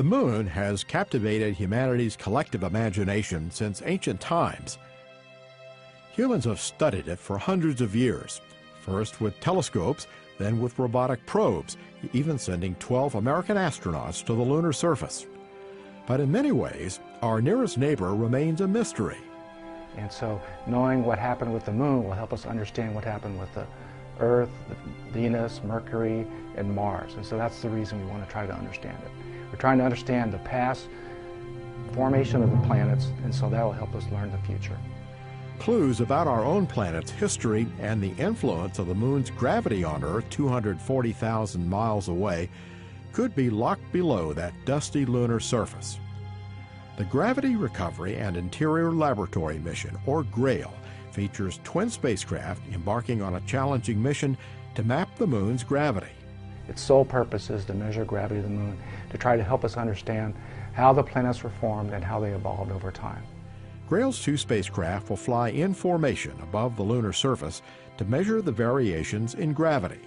The moon has captivated humanity's collective imagination since ancient times. Humans have studied it for hundreds of years, first with telescopes, then with robotic probes, even sending 12 American astronauts to the lunar surface. But in many ways, our nearest neighbor remains a mystery. And so knowing what happened with the moon will help us understand what happened with the Earth, Venus, Mercury, and Mars. And so that's the reason we want to try to understand it. We're trying to understand the past formation of the planets, and so that will help us learn the future. Clues about our own planet's history and the influence of the moon's gravity on Earth 240,000 miles away could be locked below that dusty lunar surface. The Gravity Recovery and Interior Laboratory mission, or GRAIL, features twin spacecraft embarking on a challenging mission to map the moon's gravity. Its sole purpose is to measure gravity of the moon, to try to help us understand how the planets were formed and how they evolved over time. GRAIL's 2 spacecraft will fly in formation above the lunar surface to measure the variations in gravity.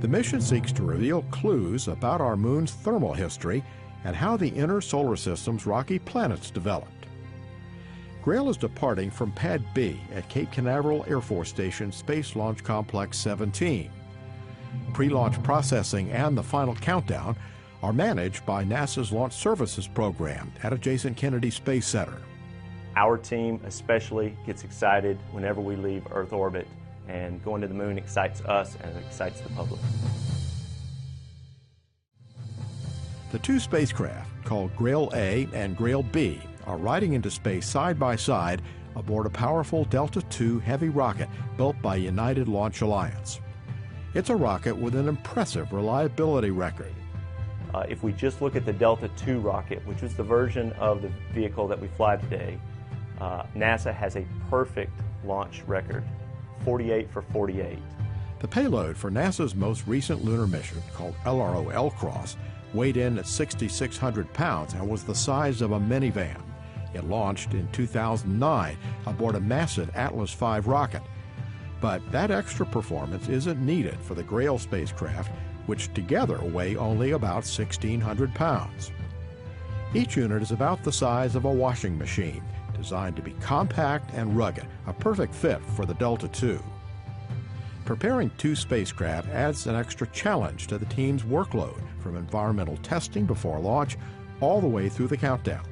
The mission seeks to reveal clues about our moon's thermal history and how the inner solar system's rocky planets developed. GRAIL is departing from Pad B at Cape Canaveral Air Force Station Space Launch Complex 17. Pre-launch processing and the final countdown are managed by NASA's Launch Services Program at adjacent Kennedy Space Center. Our team especially gets excited whenever we leave Earth orbit, and going to the moon excites us and it excites the public. The 2 spacecraft, called GRAIL A and GRAIL B, are riding into space side by side aboard a powerful Delta II heavy rocket built by United Launch Alliance. It's a rocket with an impressive reliability record. If we just look at the Delta II rocket, which is the version of the vehicle that we fly today, NASA has a perfect launch record, 48 for 48. The payload for NASA's most recent lunar mission, called LRO L-Cross, weighed in at 6,600 pounds and was the size of a minivan. It launched in 2009 aboard a massive Atlas V rocket. But that extra performance isn't needed for the GRAIL spacecraft, which together weigh only about 1,600 pounds. Each unit is about the size of a washing machine, designed to be compact and rugged, a perfect fit for the Delta II. Preparing 2 spacecraft adds an extra challenge to the team's workload, from environmental testing before launch all the way through the countdown.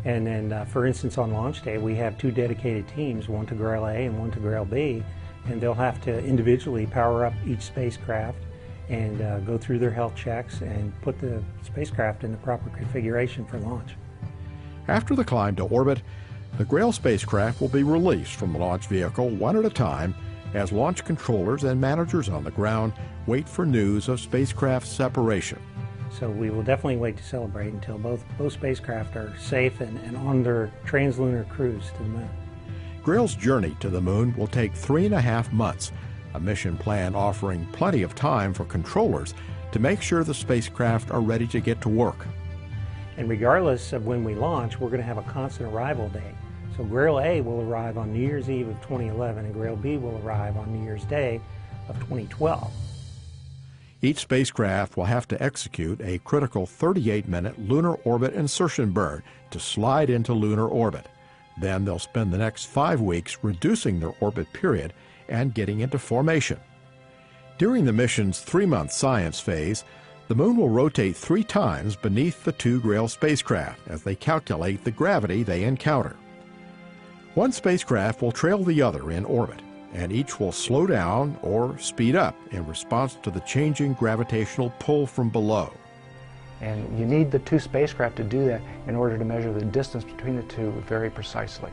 And then, for instance, on launch day, we have 2 dedicated teams, one to GRAIL A and one to GRAIL B, and they'll have to individually power up each spacecraft and go through their health checks and put the spacecraft in the proper configuration for launch. After the climb to orbit, the GRAIL spacecraft will be released from the launch vehicle one at a time as launch controllers and managers on the ground wait for news of spacecraft separation. So we will definitely wait to celebrate until both spacecraft are safe and on their translunar cruise to the moon. GRAIL's journey to the moon will take 3.5 months, a mission plan offering plenty of time for controllers to make sure the spacecraft are ready to get to work. And regardless of when we launch, we're going to have a constant arrival date. So GRAIL A will arrive on New Year's Eve of 2011 and GRAIL B will arrive on New Year's Day of 2012. Each spacecraft will have to execute a critical 38-minute lunar orbit insertion burn to slide into lunar orbit. Then they'll spend the next 5 weeks reducing their orbit period and getting into formation. During the mission's 3-month science phase, the moon will rotate 3 times beneath the 2 GRAIL spacecraft as they calculate the gravity they encounter. One spacecraft will trail the other in orbit, and each will slow down or speed up in response to the changing gravitational pull from below. And you need the 2 spacecraft to do that in order to measure the distance between the 2 very precisely.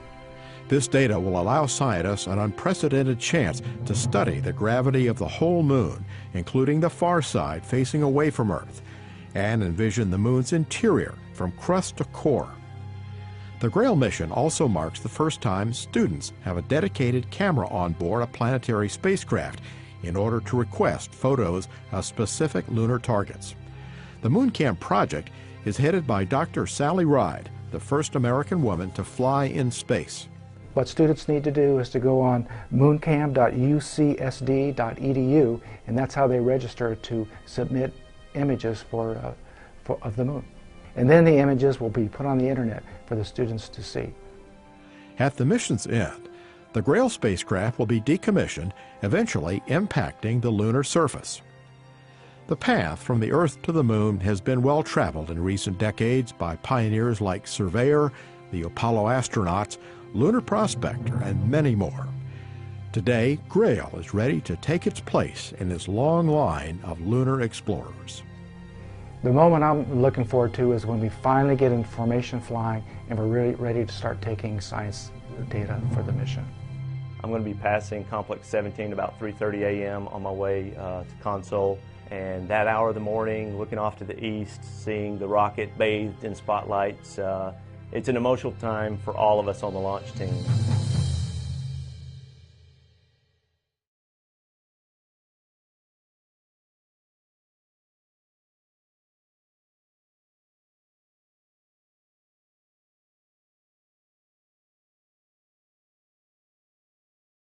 This data will allow scientists an unprecedented chance to study the gravity of the whole moon, including the far side facing away from Earth, and envision the moon's interior from crust to core. The GRAIL mission also marks the first time students have a dedicated camera on board a planetary spacecraft in order to request photos of specific lunar targets. The MoonCam project is headed by Dr. Sally Ride, the first American woman to fly in space. What students need to do is to go on mooncam.ucsd.edu, and that's how they register to submit images of the moon. And then the images will be put on the internet for the students to see. At the mission's end, the GRAIL spacecraft will be decommissioned, eventually impacting the lunar surface. The path from the Earth to the Moon has been well traveled in recent decades by pioneers like Surveyor, the Apollo astronauts, Lunar Prospector, and many more. Today, GRAIL is ready to take its place in this long line of lunar explorers. The moment I'm looking forward to is when we finally get information flying and we're really ready to start taking science data for the mission. I'm going to be passing Complex 17 about 3:30 a.m. on my way to Console, and that hour of the morning, looking off to the east, seeing the rocket bathed in spotlights, it's an emotional time for all of us on the launch team.